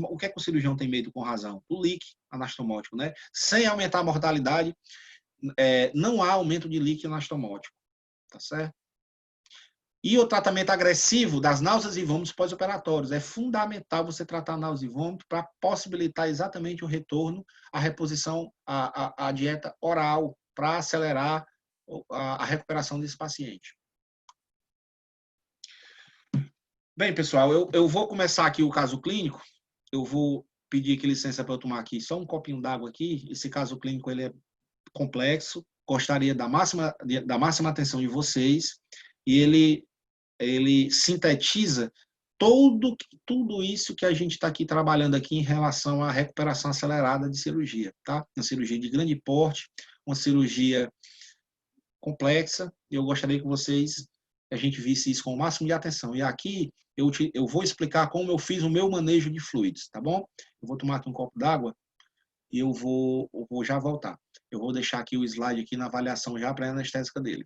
o que é que o cirurgião tem medo com razão? Do leak anastomótico, né? Sem aumentar a mortalidade, não há aumento de leak anastomótico, tá certo? E o tratamento agressivo das náuseas e vômitos pós-operatórios. É fundamental você tratar náuseas e vômitos para possibilitar exatamente o retorno à reposição à dieta oral, para acelerar a recuperação desse paciente. Bem, pessoal, eu vou começar aqui o caso clínico. Eu vou pedir aqui licença para eu tomar aqui só um copinho d'água aqui. Esse caso clínico ele é complexo. Gostaria da máxima atenção de vocês. E ele sintetiza tudo isso que a gente está aqui trabalhando aqui em relação à recuperação acelerada de cirurgia, tá? Uma cirurgia de grande porte, uma cirurgia complexa, e eu gostaria que a gente visse isso com o máximo de atenção. E aqui eu vou explicar como eu fiz o meu manejo de fluidos, tá bom? Eu vou tomar aqui um copo d'água e eu vou já voltar. Eu vou deixar aqui o slide aqui na avaliação já para a anestésica dele.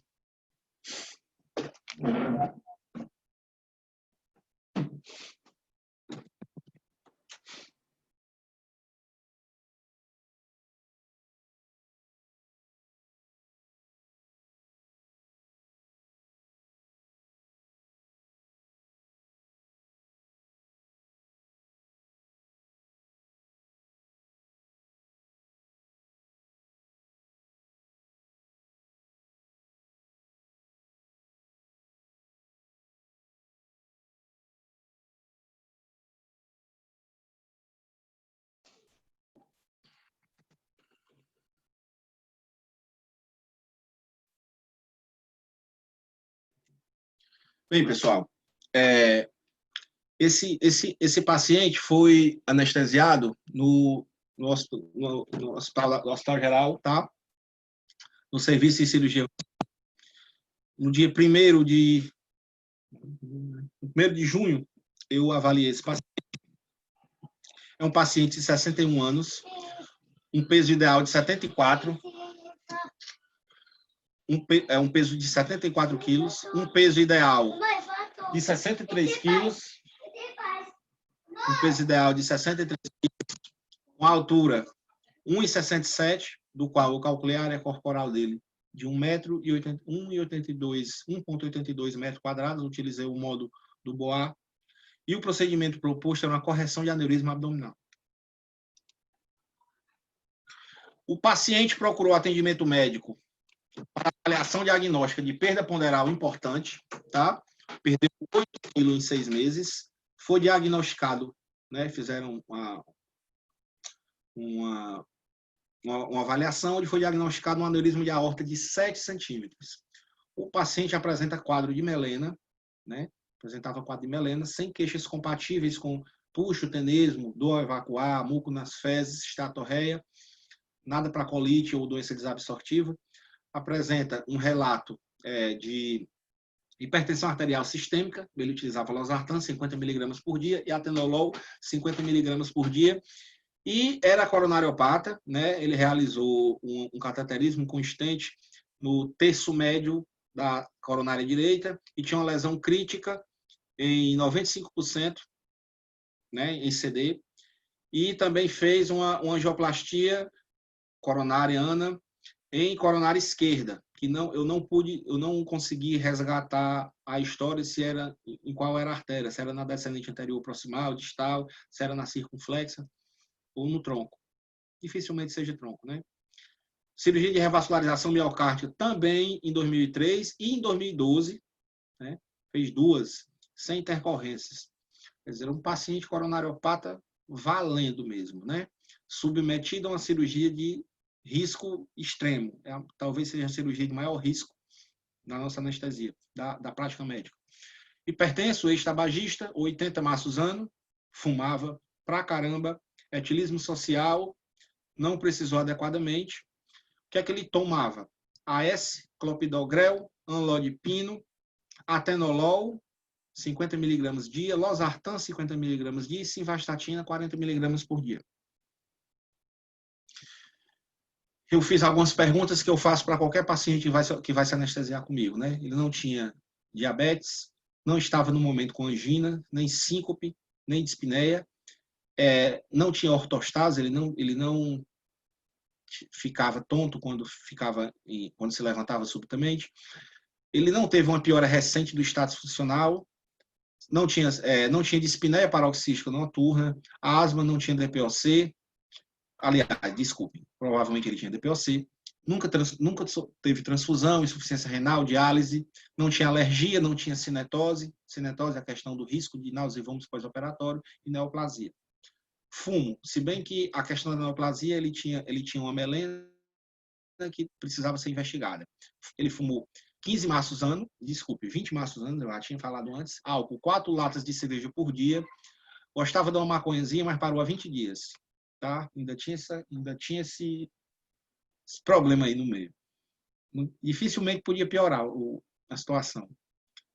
Bem, pessoal, esse paciente foi anestesiado no hospital geral, tá? No serviço de cirurgia. No dia 1º de junho, eu avaliei esse paciente. É um paciente de 61 anos, um peso ideal de 74, um peso de 74 quilos, um peso ideal de 63 quilos, um peso ideal de 63 quilos, uma altura 1,67, do qual eu calculei a área corporal dele de 1,82 metros quadrados, utilizei o modo do Boas, e o procedimento proposto era uma correção de aneurisma abdominal. O paciente procurou atendimento médico para avaliação diagnóstica de perda ponderal importante, tá? Perdeu 8 quilos em 6 meses, foi diagnosticado, né? Fizeram uma avaliação onde foi diagnosticado um aneurisma de aorta de 7 centímetros. O paciente apresenta quadro de melena, né? Apresentava quadro de melena, sem queixas compatíveis com puxo, tenesmo, dor a evacuar, muco nas fezes, estatorreia, nada para colite ou doença desabsortiva. Apresenta um relato de hipertensão arterial sistêmica, ele utilizava losartan, 50 mg por dia, e atenolol, 50 mg por dia, e era coronariopata, né? Ele realizou um cateterismo consistente no terço médio da coronária direita e tinha uma lesão crítica em 95%, né, em CD, e também fez uma angioplastia coronariana em coronária esquerda, que eu não consegui resgatar a história se era em qual era a artéria, se era na descendente anterior proximal, distal, se era na circunflexa ou no tronco. Dificilmente seja tronco, né? Cirurgia de revascularização miocárdica também em 2003 e em 2012, né? Fez 2, sem intercorrências. Quer dizer, um paciente coronariopata valendo mesmo, né? Submetido a uma cirurgia de risco extremo. Talvez seja a cirurgia de maior risco na nossa anestesia, da prática médica. Hipertenso, ex-tabagista, 80 maços ano, fumava pra caramba, etilismo social, não precisou adequadamente. O que é que ele tomava? AS, clopidogrel, anlodipino, atenolol, 50 mg dia, losartan, 50 mg dia, e simvastatina, 40 mg por dia. Eu fiz algumas perguntas que eu faço para qualquer paciente que vai se anestesiar comigo, né? Ele não tinha diabetes, não estava no momento com angina, nem síncope, nem dispneia, não tinha ortostase, ele não ficava tonto quando se levantava subitamente. Ele não teve uma piora recente do status funcional, não tinha dispneia paroxística noturna, a asma não tinha DPOC, aliás, desculpe, provavelmente ele tinha DPOC, nunca teve transfusão, insuficiência renal, diálise, não tinha alergia, não tinha cinetose é a questão do risco de náuseas e vômitos pós-operatório, e neoplasia. Fumo, se bem que a questão da neoplasia, ele tinha uma melena que precisava ser investigada. Ele fumou 20 maços ano, eu já tinha falado antes, álcool, 4 latas de cerveja por dia, gostava de uma maconhazinha, mas parou há 20 dias. Tá? Ainda tinha esse problema aí no meio. Dificilmente podia piorar a situação.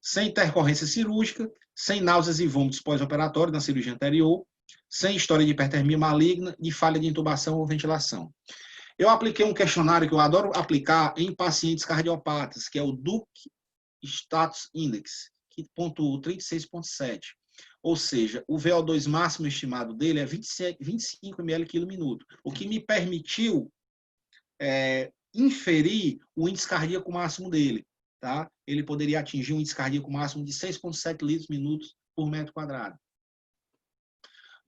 Sem intercorrência cirúrgica, sem náuseas e vômitos pós-operatórios na cirurgia anterior, sem história de hipertermia maligna, de falha de intubação ou ventilação. Eu apliquei um questionário que eu adoro aplicar em pacientes cardiopatas, que é o Duke Status Index, que pontuou 36,7. Ou seja, o VO2 máximo estimado dele é 25 ml/min, o que me permitiu inferir o índice cardíaco máximo dele. Tá? Ele poderia atingir um índice cardíaco máximo de 6,7 litros minutos por metro quadrado.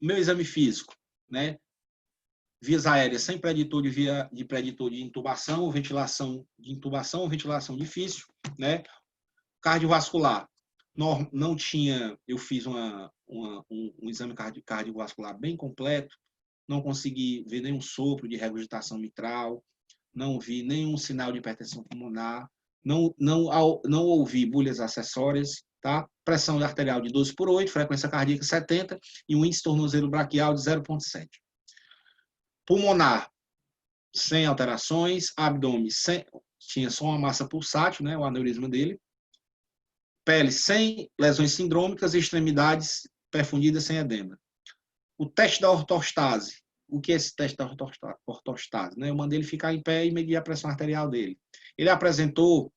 Meu exame físico, né? Vias aéreas sem preditor de intubação ou ventilação difícil, né? Cardiovascular, não tinha, eu fiz um exame cardiovascular bem completo, não consegui ver nenhum sopro de regurgitação mitral, não vi nenhum sinal de hipertensão pulmonar, não ouvi bolhas acessórias, tá? Pressão arterial de 12/8, frequência cardíaca 70 e um índice tornozelo braquial de 0,7. Pulmonar, sem alterações, abdômen tinha só uma massa pulsátil, né, o aneurisma dele, pele sem lesões sindrômicas e extremidades perfundidas sem edema. O teste da ortostase. O que é esse teste da ortostase? Né? Eu mandei ele ficar em pé e medir a pressão arterial dele. Ele apresentou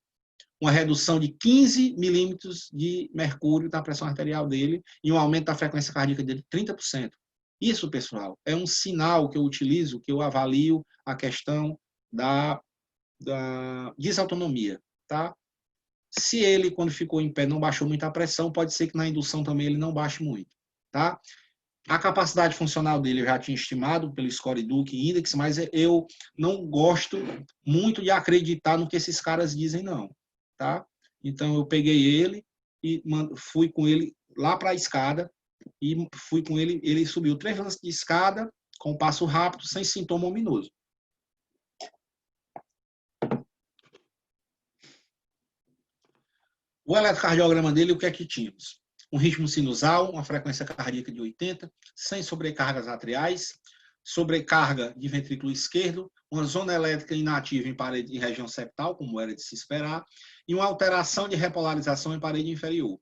uma redução de 15 milímetros de mercúrio na pressão arterial dele e um aumento da frequência cardíaca dele de 30%. Isso, pessoal, é um sinal que eu utilizo, que eu avalio a questão da desautonomia, tá? Se ele, quando ficou em pé, não baixou muita pressão, pode ser que na indução também ele não baixe muito, tá? A capacidade funcional dele eu já tinha estimado pelo Score Duke Index, mas eu não gosto muito de acreditar no que esses caras dizem, não, tá? Então, eu peguei ele e fui com ele lá para a escada e fui com ele, ele subiu 3 lances de escada com passo rápido, sem sintoma ominoso. O eletrocardiograma dele, o que é que tínhamos? Um ritmo sinusal, uma frequência cardíaca de 80, sem sobrecargas atriais, sobrecarga de ventrículo esquerdo, uma zona elétrica inativa em parede em região septal, como era de se esperar, e uma alteração de repolarização em parede inferior.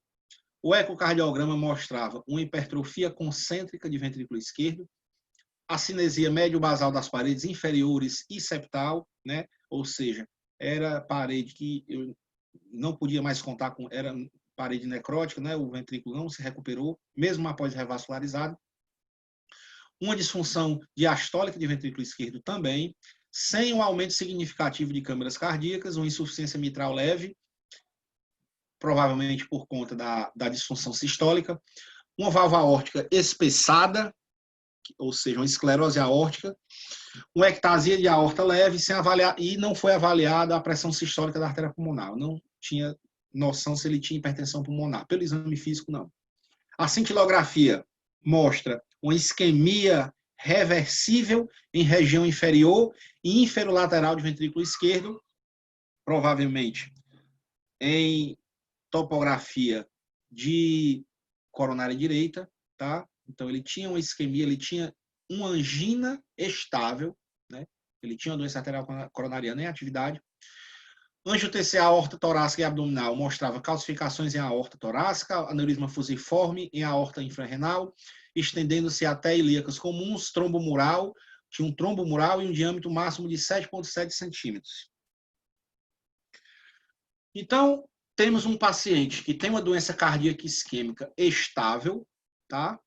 O ecocardiograma mostrava uma hipertrofia concêntrica de ventrículo esquerdo, a cinesia médio-basal das paredes inferiores e septal, né? Ou seja, era parede que eu não podia mais contar com, era parede necrótica, né? O ventrículo não se recuperou, mesmo após revascularizado. Uma disfunção diastólica de ventrículo esquerdo também, sem um aumento significativo de câmaras cardíacas, uma insuficiência mitral leve, provavelmente por conta da disfunção sistólica, uma válvula aórtica espessada, ou seja, uma esclerose aórtica, uma ectasia de aorta leve, sem avaliar, e não foi avaliada a pressão sistólica da artéria pulmonar. Não tinha noção se ele tinha hipertensão pulmonar. Pelo exame físico, não. A cintilografia mostra uma isquemia reversível em região inferior e inferolateral de ventrículo esquerdo, provavelmente em topografia de coronária direita, tá? Então ele tinha uma isquemia, ele tinha uma angina estável, né? Ele tinha uma doença arterial coronariana em atividade. Angio-TCA aorta torácica e abdominal mostrava calcificações em aorta torácica, aneurisma fusiforme em aorta infrarrenal, estendendo-se até ilíacas comuns, trombo mural, tinha um trombo mural e um diâmetro máximo de 7,7 centímetros. Então, temos um paciente que tem uma doença cardíaca isquêmica estável, tá?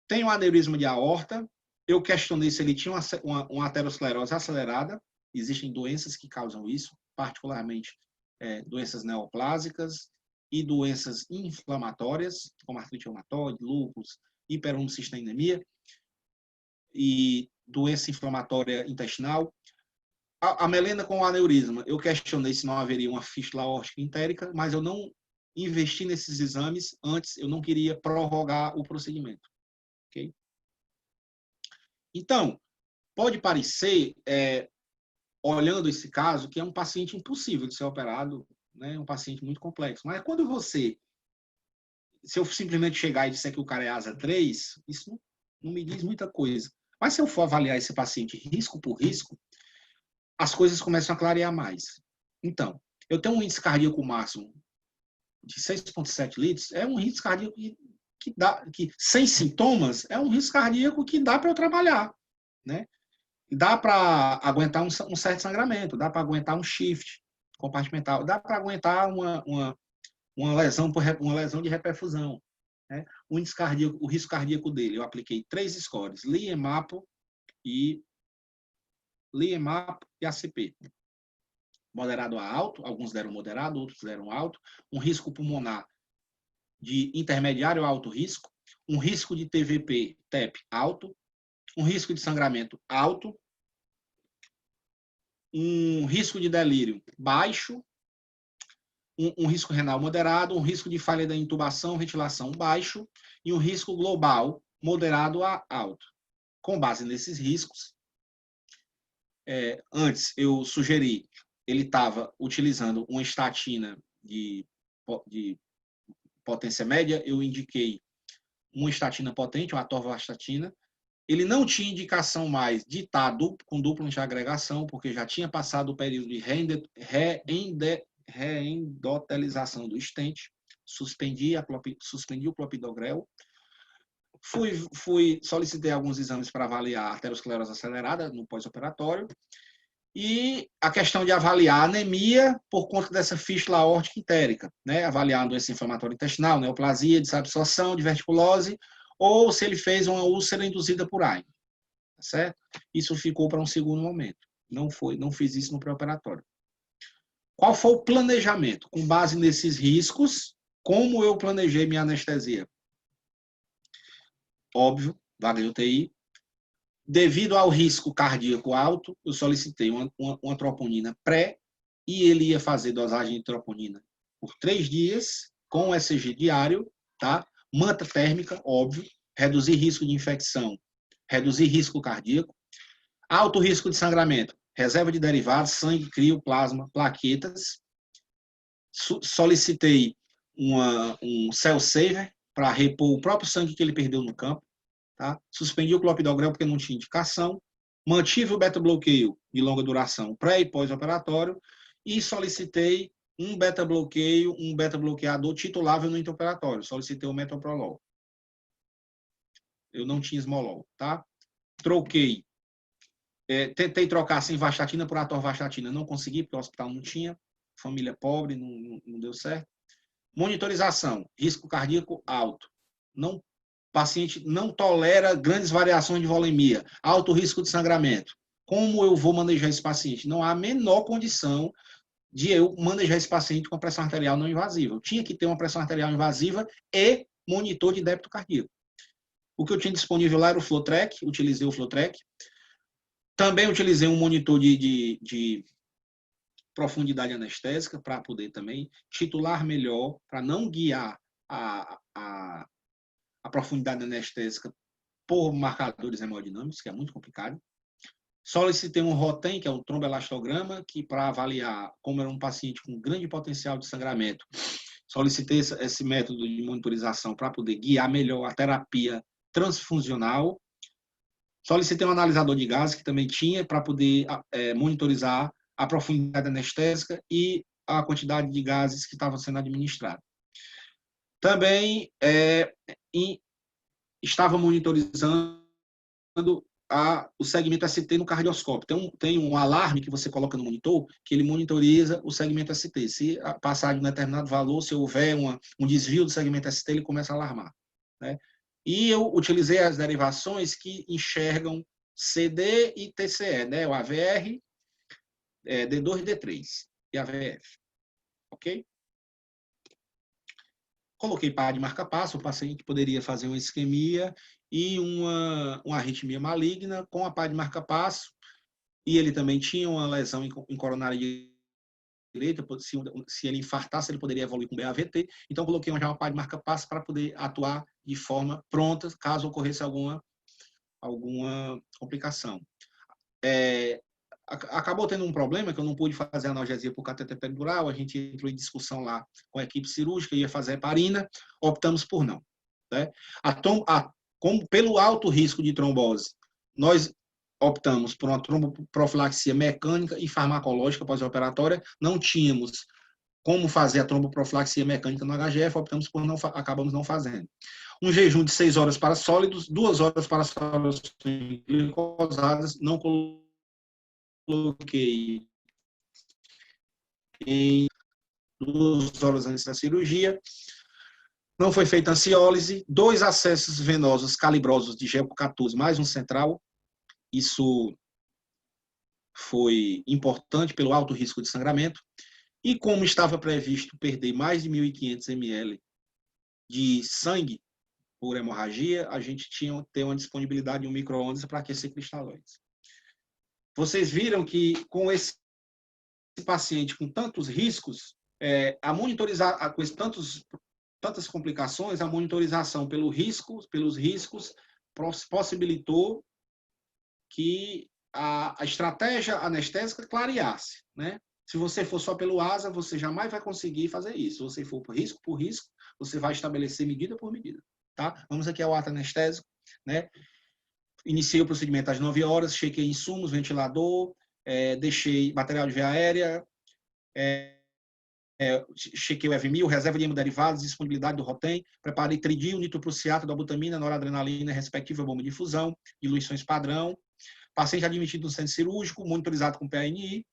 tem um aneurisma de aorta. Eu questionei se ele tinha uma aterosclerose acelerada. Existem doenças que causam isso, particularmente doenças neoplásicas e doenças inflamatórias, como artrite reumatoide, lúpus, hiperuricisteinemia e doença inflamatória intestinal. A melena com o aneurisma, eu questionei se não haveria uma fístula aórtica entérica, mas eu não investi nesses exames antes, eu não queria prorrogar o procedimento. Okay? Então, pode parecer, olhando esse caso, que é um paciente impossível de ser operado, né? Um paciente muito complexo. Mas quando você, se eu simplesmente chegar e disser que o cara é asa 3, isso não me diz muita coisa. Mas se eu for avaliar esse paciente risco por risco, as coisas começam a clarear mais. Então, eu tenho um índice cardíaco máximo de 6,7 litros, é um risco cardíaco que sem sintomas, é um risco cardíaco que dá para eu trabalhar, né? Dá para aguentar um certo sangramento, dá para aguentar um shift compartimental, dá para aguentar uma lesão de reperfusão, né? O índice cardíaco, o risco cardíaco dele, eu apliquei 3 scores, Lee-Emapo e ACP. Moderado a alto, alguns deram moderado, outros deram alto, um risco pulmonar de intermediário a alto risco, um risco de TVP, TEP alto, um risco de sangramento alto, um risco de delírio baixo, um risco renal moderado, um risco de falha da intubação, ventilação baixo e um risco global moderado a alto. Com base nesses riscos, antes eu sugeri, ele estava utilizando uma estatina de potência média, eu indiquei uma estatina potente, uma atorvastatina. Ele não tinha indicação mais de estar com dupla antiagregação, porque já tinha passado o período de reendotelização do stent, suspendi o clopidogrel. Solicitei alguns exames para avaliar a arteriosclerose acelerada no pós-operatório e a questão de avaliar a anemia por conta dessa fístula aórtica entérica, né? Avaliar a doença inflamatória intestinal, neoplasia, desabsorção, diverticulose, ou se ele fez uma úlcera induzida por AIDS, tá certo? Isso ficou para um segundo momento. Não fiz isso no pré-operatório. Qual foi o planejamento? Com base nesses riscos, como eu planejei minha anestesia? Óbvio, vaga de UTI. Devido ao risco cardíaco alto, eu solicitei uma troponina pré e ele ia fazer dosagem de troponina por 3 dias, com ECG diário, tá? Manta térmica, óbvio, reduzir risco de infecção, reduzir risco cardíaco, alto risco de sangramento, reserva de derivados, sangue, crio, plasma, plaquetas. Solicitei um cell saver para repor o próprio sangue que ele perdeu no campo. Tá? Suspendi o clopidogrel porque não tinha indicação, mantive o beta-bloqueio de longa duração pré e pós-operatório e solicitei um beta-bloqueador titulável no intraoperatório, solicitei o metoprolol. Eu não tinha esmolol, tá? Troquei, tentei trocar simvastatina por atorvastatina, não consegui porque o hospital não tinha, família pobre, não deu certo. Monitorização, risco cardíaco alto, paciente não tolera grandes variações de volemia, alto risco de sangramento. Como eu vou manejar esse paciente? Não há a menor condição de eu manejar esse paciente com pressão arterial não invasiva. Eu tinha que ter uma pressão arterial invasiva e monitor de débito cardíaco. O que eu tinha disponível lá era o FlowTrack, utilizei o FlowTrack. Também utilizei um monitor de profundidade anestésica para poder também titular melhor, para não guiar a profundidade anestésica por marcadores hemodinâmicos, que é muito complicado. Solicitei um ROTEM, que é um tromboelastograma, que para avaliar como era um paciente com grande potencial de sangramento, solicitei esse método de monitorização para poder guiar melhor a terapia transfusional. Solicitei um analisador de gases, que também tinha, para poder monitorizar a profundidade anestésica e a quantidade de gases que estavam sendo administrados. Também estava monitorizando o segmento ST no cardioscópio. Tem um alarme que você coloca no monitor, que ele monitoriza o segmento ST. Se passar de um determinado valor, se houver um desvio do segmento ST, ele começa a alarmar, né? E eu utilizei as derivações que enxergam CD e TCE, né? O AVR, D2 e D3 e AVF, ok? Coloquei par de marca-passo, o paciente poderia fazer uma isquemia e uma arritmia maligna com a par de marca-passo, e ele também tinha uma lesão em coronária direita, se ele infartasse, ele poderia evoluir com BAVT, então coloquei já uma par de marca-passo para poder atuar de forma pronta, caso ocorresse alguma complicação. Acabou tendo um problema, que eu não pude fazer analgesia por cateter peridural, a gente entrou em discussão lá com a equipe cirúrgica, ia fazer heparina, optamos por não. Né? Pelo alto risco de trombose, nós optamos por uma tromboprofilaxia mecânica e farmacológica pós-operatória, não tínhamos como fazer a tromboprofilaxia mecânica no HGF, optamos por não, acabamos não fazendo. Um jejum de 6 horas para sólidos, 2 horas para sólidos glicosadas, não coloquei em 2 horas antes da cirurgia. Não foi feita ansiólise, 2 acessos venosos calibrosos de Gelco 14, mais um central. Isso foi importante pelo alto risco de sangramento. E como estava previsto perder mais de 1.500 ml de sangue por hemorragia, a gente tinha que ter uma disponibilidade de um micro-ondas para aquecer cristalóides. Vocês viram que com esse paciente com tantos riscos, a monitorizar com tantas complicações, a monitorização pelos riscos possibilitou que a estratégia anestésica clareasse, né? Se você for só pelo ASA, você jamais vai conseguir fazer isso. Se você for por risco, você vai estabelecer medida por medida, tá? Vamos aqui ao ato anestésico, né? Iniciei o procedimento às 9 horas, chequei insumos, ventilador, deixei material de via aérea, chequei o EV1000, reserva de hemoderivados, disponibilidade do Rotem, preparei tridil, nitroprusiato, dobutamina, noradrenalina, respectiva bomba de infusão, diluições padrão, paciente admitido no centro cirúrgico, monitorizado com PANI,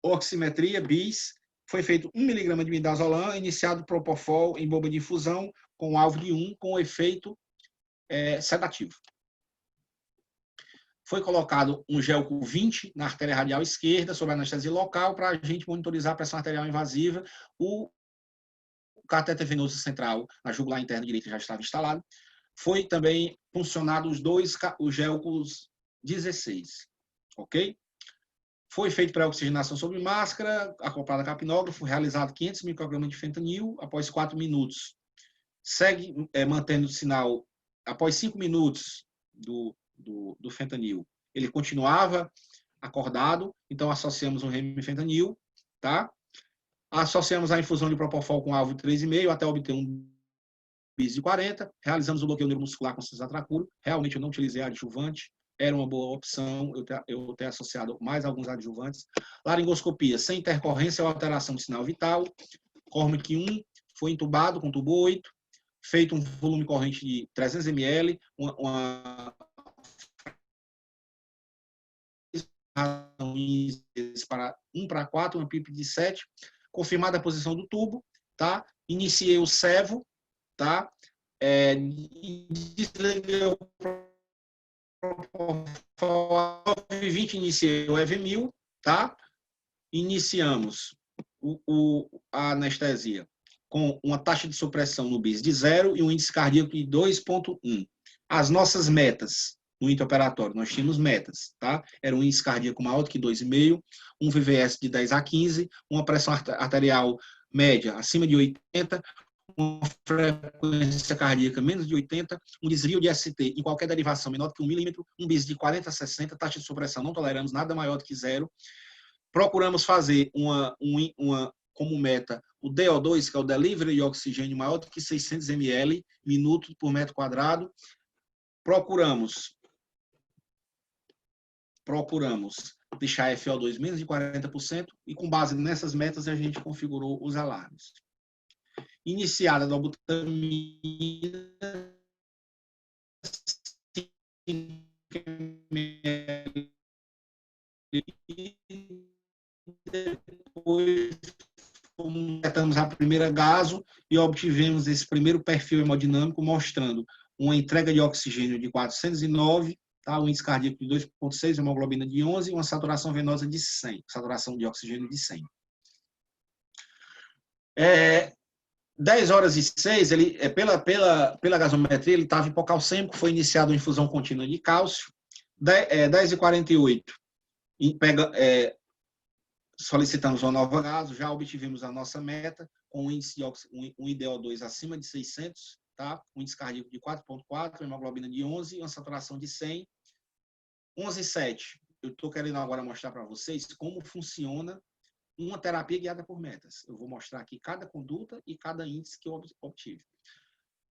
oximetria, BIS, foi feito 1 mg de midazolam, iniciado propofol em bomba de infusão, com alvo de 1, com efeito sedativo. Foi colocado um Gelco 20 na artéria radial esquerda, sob anestesia local, para a gente monitorizar a pressão arterial invasiva. O catéter venoso central na jugular interna direita já estava instalado. Foi também funcionado os Gelcos 16, ok? Foi feito pré-oxigenação sob máscara, acoplada a capnógrafo, realizado 500 microgramas de fentanil após 4 minutos. Segue mantendo o sinal após 5 minutos do fentanil. Ele continuava acordado, então associamos um remifentanil, tá? Associamos a infusão de propofol com alvo de 3,5 até obter um BIS de 40. Realizamos o bloqueio neuromuscular com cisatracuro. Realmente eu não utilizei adjuvante, era uma boa opção eu ter associado mais alguns adjuvantes. Laringoscopia sem intercorrência ou alteração do sinal vital. Cormic 1 foi entubado com tubo 8, feito um volume corrente de 300 ml, para 1:4, uma PIP de 7, confirmada a posição do tubo, tá? Iniciei o servo, tá? Desliguei o propofol 20, iniciei o EV1000, tá? Iniciamos a anestesia com uma taxa de supressão no BIS de 0 e um índice cardíaco de 2,1. As nossas metas no intraoperatório, nós tínhamos metas, tá? Era um índice cardíaco maior do que 2,5, um VVS de 10 a 15, uma pressão arterial média acima de 80, uma frequência cardíaca menos de 80, um desvio de ST em qualquer derivação menor do que 1 milímetro, um BIS de 40 a 60, taxa de supressão não toleramos nada maior do que 0. Procuramos fazer como meta o DO2, que é o delivery de oxigênio maior do que 600 ml minuto por metro quadrado. Procuramos deixar FO2 menos de 40% e com base nessas metas a gente configurou os alarmes. Iniciada a dobutamina, depois completamos a primeira gaso e obtivemos esse primeiro perfil hemodinâmico mostrando uma entrega de oxigênio de 409, tá? Um índice cardíaco de 2,6, hemoglobina de 11 e uma saturação venosa de 100, saturação de oxigênio de 100. 10h06, ele, pela gasometria, ele estava hipocalcêmico, foi iniciado uma infusão contínua de cálcio. 10h48, solicitamos uma nova gaso, já obtivemos a nossa meta, com um índice de um IDO2 acima de 600, tá? Um índice cardíaco de 4,4, hemoglobina de 11 e uma saturação de 100. 11h07, eu estou querendo agora mostrar para vocês como funciona uma terapia guiada por metas. Eu vou mostrar aqui cada conduta e cada índice que eu obtive.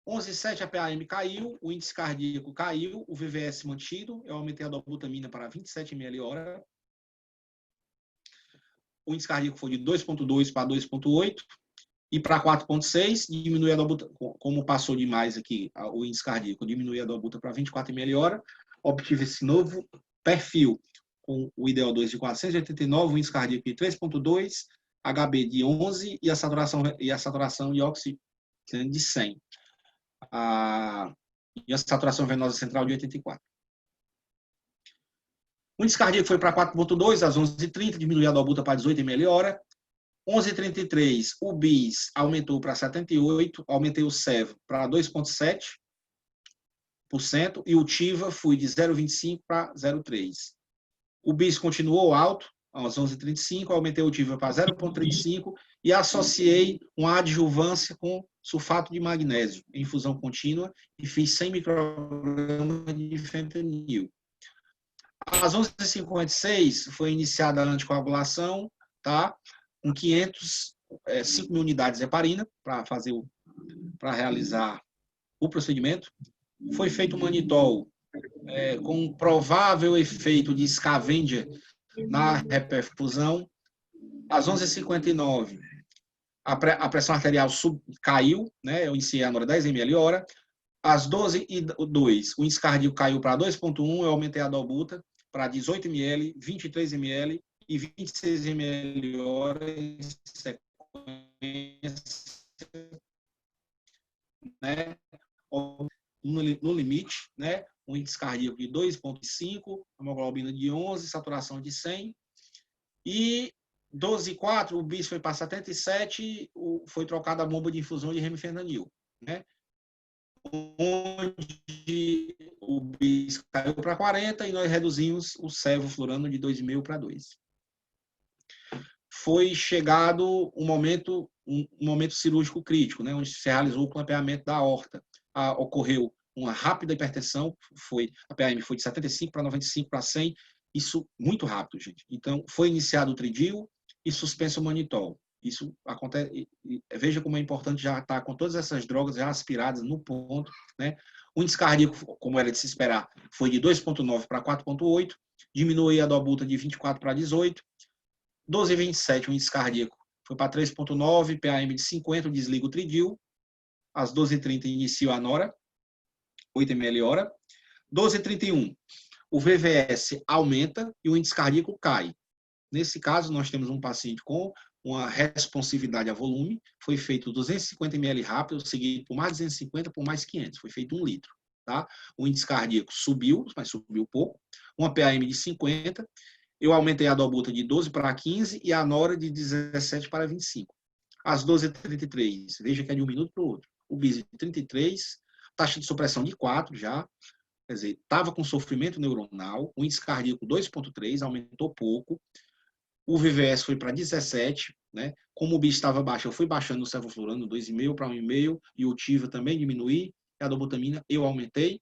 11h07, a PAM caiu, o índice cardíaco caiu, o VVS mantido, eu aumentei a dobutamina para 27 ml/hora. O índice cardíaco foi de 2,2 para 2,8 e para 4,6, diminui a dobutamina, como passou demais aqui o índice cardíaco, diminui a dobutamina para 24 ml/hora, obtive esse novo perfil com o IDO2 de 489, o índice cardíaco de 3,2, HB de 11 e a saturação de oxigênio de 100. E a saturação venosa central de 84. O índice cardíaco foi para 4,2 às 11h30, diminuiu a dobuta para 18 ml/hora. 11h33, o BIS aumentou para 78, aumentei o SEV para 2,7% e o TIVA fui de 0,25 para 0,3. O BIS continuou alto, às 11h35, aumentei o TIVA para 0,35 e associei uma adjuvância com sulfato de magnésio em infusão contínua e fiz 100 microgramas de fentanil. Às 11h56 foi iniciada a anticoagulação, tá? Com 5.000 unidades de heparina para realizar o procedimento. Foi feito o manitol com provável efeito de scavenger na reperfusão. Às 11h59, a pressão arterial caiu, né? Eu iniciei a nora 10 ml/hora. Às 12h02, o índice cardíaco caiu para 2,1, eu aumentei a dobuta para 18 ml, 23 ml e 26 ml/hora em sequência, né? No limite, né? Um índice cardíaco de 2,5, hemoglobina de 11, saturação de 100. E 12h04, o BIS foi para 77, foi trocada a bomba de infusão de remifentanil, né? Onde o BIS caiu para 40 e nós reduzimos o sevoflurano de 2,5 para 2. Foi chegado um momento cirúrgico crítico, né, onde se realizou o clampeamento da aorta. Ocorreu uma rápida hipertensão, a PAM foi de 75 para 95 para 100, isso muito rápido, gente. Então, foi iniciado o tridil e suspenso o manitol. Isso acontece, veja como é importante já estar com todas essas drogas já aspiradas no ponto, né? O índice cardíaco, como era de se esperar, foi de 2,9 para 4,8, diminui a dobuta de 24 para 18, 12h27, o índice cardíaco foi para 3,9, PAM de 50, desliga o tridil, às 12h30 inicia a nora, 8 ml/hora, 12h31, o VVS aumenta e o índice cardíaco cai. Nesse caso, nós temos um paciente com uma responsividade a volume, foi feito 250 ml rápido, seguido por mais 250, por mais 500, foi feito 1 litro. Tá? O índice cardíaco subiu, mas subiu pouco, uma PAM de 50, eu aumentei a dobuta de 12 para 15 e a nora de 17 para 25. Às 12h33, veja que é de um minuto para o outro. O BIS de 33, taxa de supressão de 4 já, quer dizer, estava com sofrimento neuronal, o índice cardíaco 2,3, aumentou pouco, o VVS foi para 17, né? Como o BIS estava baixo, eu fui baixando o sevoflurano 2,5 para 1,5 e o TIVA também diminuí, e a dobutamina eu aumentei.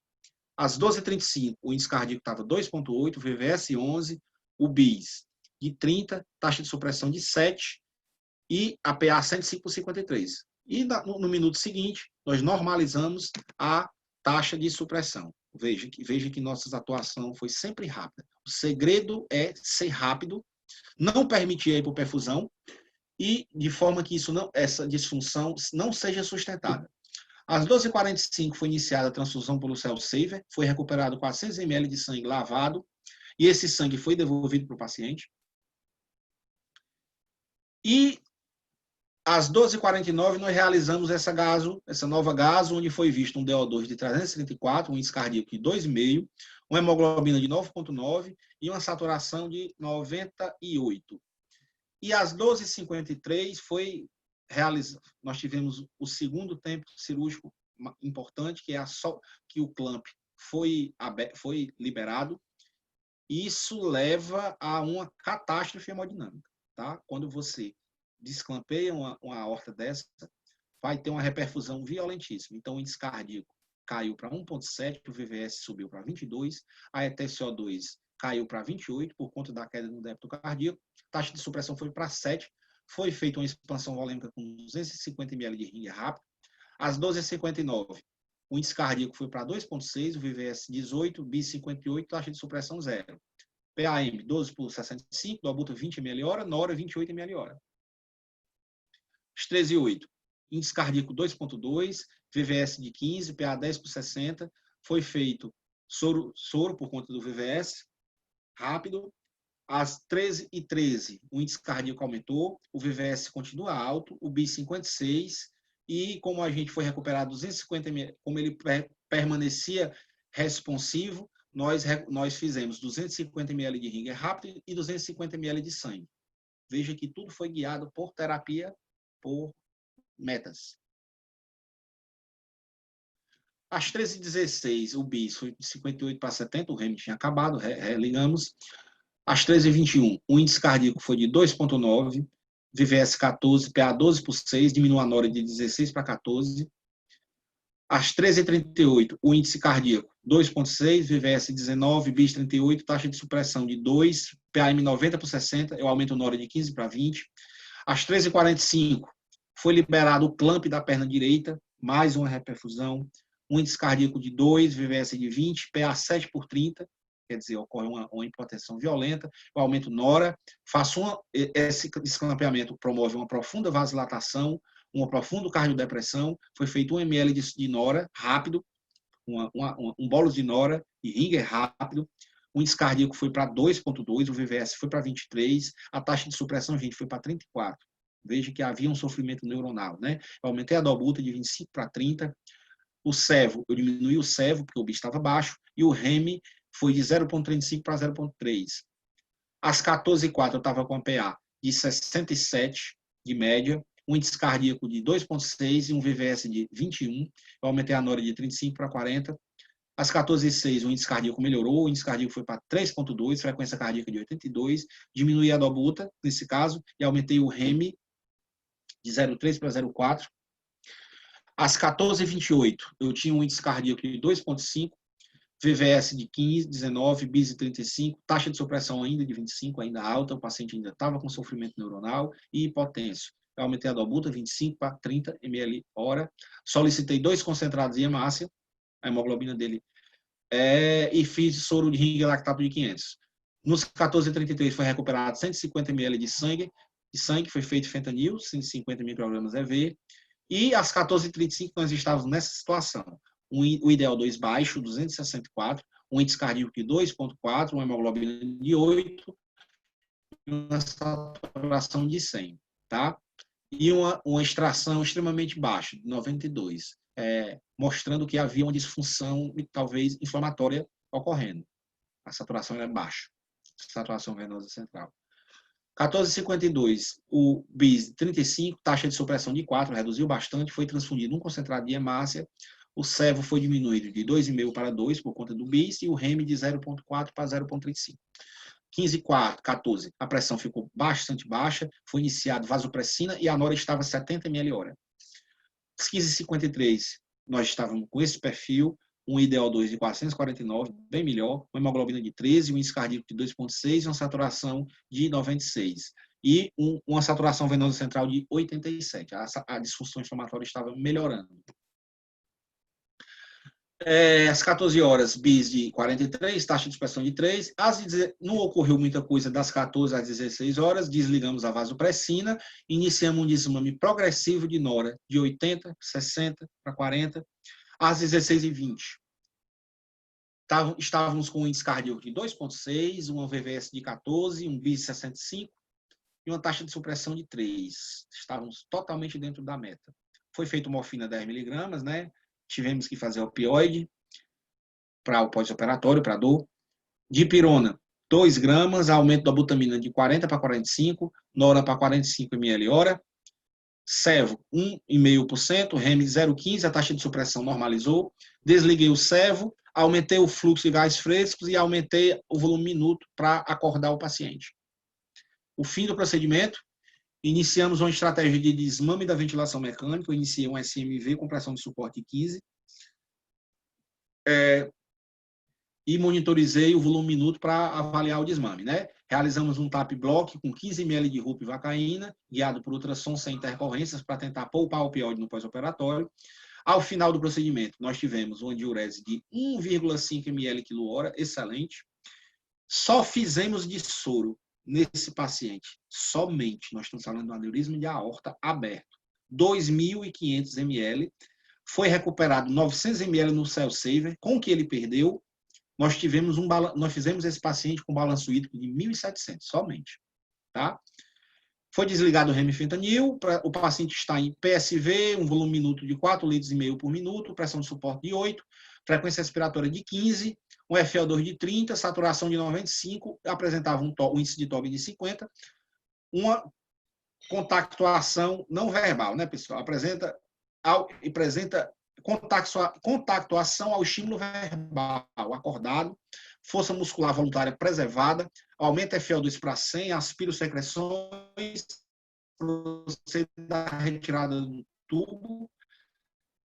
Às 12h35, o índice cardíaco estava 2,8, o VVS 11, o BIS de 30, taxa de supressão de 7 e a PA 105 por 53. E no minuto seguinte, nós normalizamos a taxa de supressão. Veja que nossa atuação foi sempre rápida. O segredo é ser rápido, não permitir a hipoperfusão e de forma que essa disfunção não seja sustentada. Às 12h45 foi iniciada a transfusão pelo Cell Saver, foi recuperado 400 ml de sangue lavado e esse sangue foi devolvido para o paciente. E Às 12h49, nós realizamos essa nova gaso, onde foi visto um DO2 de 334, um índice cardíaco de 2,5, uma hemoglobina de 9,9 e uma saturação de 98. E às 12h53 foi realizado, nós tivemos o segundo tempo cirúrgico importante, que o clamp foi liberado. Isso leva a uma catástrofe hemodinâmica, tá? Quando você desclampeia uma aorta dessa, vai ter uma reperfusão violentíssima. Então, o índice cardíaco caiu para 1,7, o VVS subiu para 22, a ETCO2 caiu para 28 por conta da queda no débito cardíaco, a taxa de supressão foi para 7, foi feita uma expansão volêmica com 250 ml de ringue rápido. Às 12h59, o índice cardíaco foi para 2,6, o VVS 18, BIS 58, taxa de supressão 0. PAM 12 por 65, dobuta 20 ml hora, NORA 28 ml hora. Às 13h08, índice cardíaco 2,2, VVS de 15, PA 10 por 60, foi feito soro por conta do VVS, rápido. Às 13h13, o índice cardíaco aumentou, o VVS continua alto, o BIS 56, e como a gente foi recuperar 250 ml, como ele permanecia responsivo, nós fizemos 250 ml de ringue rápido e 250 ml de sangue. Veja que tudo foi guiado por terapia, por metas. Às 13h16, o BIS foi de 58 para 70, o REM tinha acabado, religamos. Às 13h21, o índice cardíaco foi de 2,9, VVS 14, PA 12 por 6, diminuiu a NORA de 16 para 14. Às 13h38, o índice cardíaco 2,6, VVS 19, BIS 38, taxa de supressão de 2, PAM 90 por 60, eu aumento a NORA de 15 para 20. Às 13h45, foi liberado o clamp da perna direita, mais uma reperfusão, um índice cardíaco de 2, VVS de 20, PA 7 por 30, quer dizer, ocorre uma hipotensão violenta, eu aumento NORA, esse desclampeamento promove uma profunda vasodilatação, uma profunda cardiodepressão, foi feito 1 ml de NORA, rápido, um bolus de NORA e ringer rápido, o índice cardíaco foi para 2,2, o VVS foi para 23, a taxa de supressão, gente, foi para 34. Veja que havia um sofrimento neuronal, né? Eu aumentei a dobuta de 25 para 30, o SEVO, eu diminui o SEVO, porque o BIS estava baixo, e o REM foi de 0,35 para 0,3. Às 14h04, eu estava com a PA de 67 de média, um índice cardíaco de 2,6 e um VVS de 21. Eu aumentei a NORA de 35 para 40. Às 14h06, o índice cardíaco melhorou, o índice cardíaco foi para 3,2, frequência cardíaca de 82, diminui a dobuta, nesse caso, e aumentei o REM de 0,3 para 0,4. Às 14h28, eu tinha um índice cardíaco de 2,5, VVS de 15, 19, BIS de 35, taxa de supressão ainda de 25, ainda alta, o paciente ainda estava com sofrimento neuronal e hipotensio. Eu aumentei a dobuta 25 para 30 ml hora, solicitei 2 concentrados de hemácia, a hemoglobina dele, e fiz soro de ringue lactato de 500. Nos 14h33 foi recuperado 150 ml de sangue, foi feito fentanil, 150 microgramas EV, e às 14h35 nós estávamos nessa situação. O IDL2 baixo, 264, um índice cardíaco de 2,4, uma hemoglobina de 8, e uma saturação de 100, tá? E uma extração extremamente baixa, de 92, mostrando que havia uma disfunção, talvez, inflamatória ocorrendo. A saturação é baixa, saturação venosa central. 14h52, o BIS 35, taxa de supressão de 4, reduziu bastante, foi transfundido um concentrado de hemácia, o SEVO foi diminuído de 2,5 para 2 por conta do BIS e o REM de 0,4 para 0,35. 15h14, a pressão ficou bastante baixa, foi iniciado vasopressina e a NORA estava 70 ml hora. Às 15h53, nós estávamos com esse perfil, um IDO2 de 449, bem melhor, uma hemoglobina de 13, um índice cardíaco de 2,6 e uma saturação de 96. E uma saturação venosa central de 87. A disfunção inflamatória estava melhorando. Às 14 horas, BIS de 43, taxa de supressão de 3. Não ocorreu muita coisa das 14 às 16 horas, desligamos a vasopressina, iniciamos um desmame progressivo de NORA de 80, 60 para 40, às 16h20. Estávamos com um índice cardíaco de 2,6, uma VVS de 14, um BIS 65, e uma taxa de supressão de 3. Estávamos totalmente dentro da meta. Foi feito morfina 10 miligramas, né? Tivemos que fazer opioide para o pós-operatório, para dor. Dipirona, 2 gramas, aumento da butamina de 40 para 45, nora para 45 ml hora. Servo, 1,5%, REM 0,15, a taxa de supressão normalizou. Desliguei o servo, aumentei o fluxo de gás frescos e aumentei o volume minuto para acordar o paciente. O fim do procedimento, iniciamos uma estratégia de desmame da ventilação mecânica, eu iniciei um SMV com pressão de suporte 15, e monitorizei o volume minuto para avaliar o desmame, né? Realizamos um TAP block com 15 ml de rupivacaína, guiado por ultrassom sem intercorrências, para tentar poupar o opioide no pós-operatório. Ao final do procedimento, nós tivemos uma diurese de 1,5 ml kH, excelente. Só fizemos de soro nesse paciente, somente, nós estamos falando de um aneurisma de aorta aberto, 2.500 ml, foi recuperado 900 ml no Cell Saver, com o que ele perdeu, nós fizemos esse paciente com balanço hídrico de 1.700, somente. Tá? Foi desligado o remifentanil, o paciente está em PSV, um volume minuto de 4,5 litros por minuto, pressão de suporte de 8, frequência respiratória de 15, um FO2 de 30, saturação de 95, apresentava um índice de TOB de 50, uma contactuação não verbal, né, pessoal? Apresenta contactuação ao estímulo verbal acordado, força muscular voluntária preservada, aumenta FO2 para 100, aspira secreções, procede da retirada do tubo,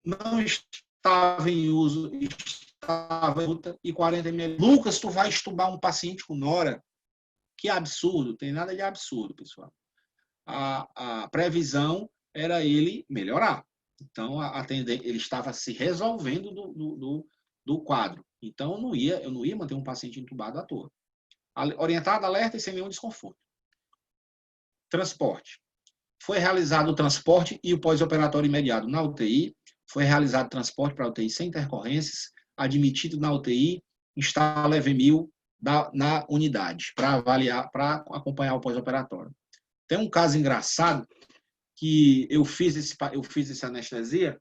não estava em uso, estava em luta, e 40 ml. Lucas, tu vai estubar um paciente com nora? Que absurdo, tem nada de absurdo, pessoal. A previsão era ele melhorar. Então, ele estava se resolvendo do quadro. Então, eu não ia manter um paciente entubado à toa. Orientado, alerta e sem nenhum desconforto. Transporte. Foi realizado o transporte e o pós-operatório imediato na UTI. Foi realizado o transporte para a UTI sem intercorrências. Admitido na UTI, instala EV1000 na unidade para avaliar, para acompanhar o pós-operatório. Tem um caso engraçado que eu fiz essa anestesia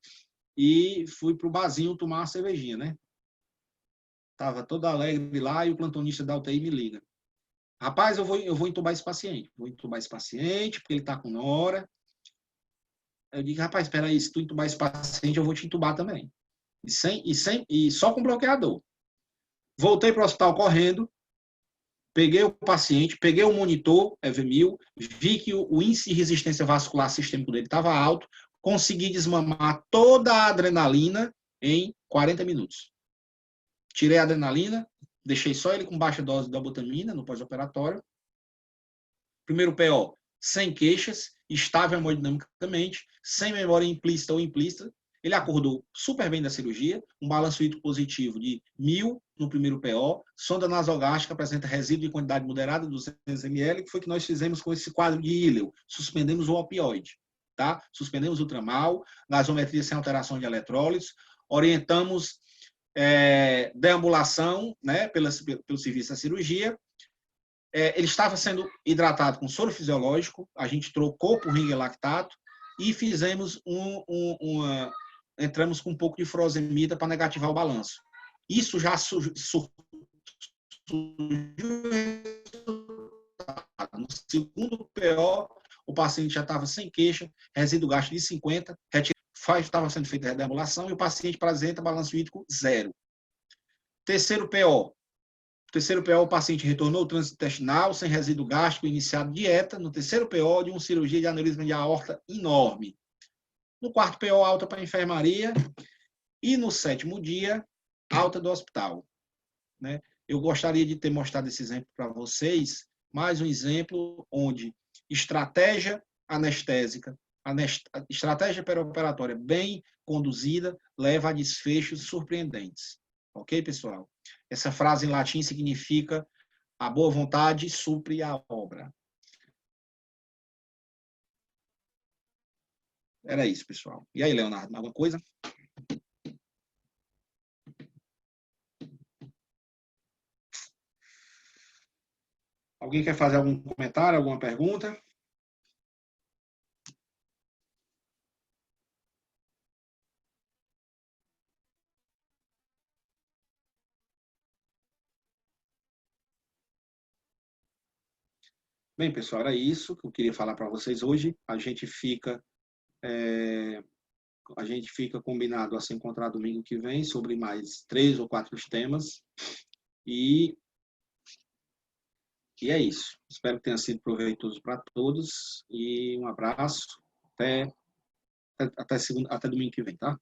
e fui para o barzinho tomar uma cervejinha, né? Tava todo alegre lá e o plantonista da UTI me liga. Rapaz, eu vou entubar esse paciente. Vou entubar esse paciente porque ele está com nora. Eu digo, rapaz, espera aí, se tu entubar esse paciente, eu vou te entubar também. E só com bloqueador. Voltei para o hospital correndo, peguei o paciente, peguei o monitor, EV1000, vi que o índice de resistência vascular sistêmico dele estava alto, consegui desmamar toda a adrenalina em 40 minutos. Tirei a adrenalina, deixei só ele com baixa dose da butamina no pós-operatório. Primeiro PO, sem queixas, estável hemodinamicamente, sem memória implícita ou implícita. Ele acordou super bem da cirurgia, um balanço hídrico positivo de 1.000 no primeiro PO, sonda nasogástrica apresenta resíduo de quantidade moderada, 200 ml, que foi que nós fizemos com esse quadro de Hillel. Suspendemos o opioide, tá? Suspendemos o tramal, gasometria sem alteração de eletrólitos, orientamos deambulação, né, pelo serviço da cirurgia. Ele estava sendo hidratado com soro fisiológico, a gente trocou por ringue lactato e fizemos entramos com um pouco de furosemida para negativar o balanço. Isso já surgiu no segundo PO, o paciente já estava sem queixa, resíduo gástrico de 50, estava sendo feita a deambulação e o paciente apresenta balanço hídrico 0. Terceiro PO, o paciente retornou ao trânsito intestinal, sem resíduo gástrico, iniciado dieta. No terceiro PO, de uma cirurgia de aneurisma de aorta enorme. No quarto PO, alta para a enfermaria. E no sétimo dia, alta do hospital. Né? Eu gostaria de ter mostrado esse exemplo para vocês, mais um exemplo onde estratégia anestésica, estratégia perioperatória bem conduzida, leva a desfechos surpreendentes. Ok, pessoal? Essa frase em latim significa a boa vontade supre a obra. Era isso, pessoal. E aí, Leonardo, alguma coisa? Alguém quer fazer algum comentário, alguma pergunta? Bem, pessoal, era isso que eu queria falar para vocês hoje. A gente fica combinado a se encontrar domingo que vem sobre mais 3 ou 4 temas. E, e é isso. Espero que tenha sido proveitoso para todos. E um abraço. Até domingo que vem, tá?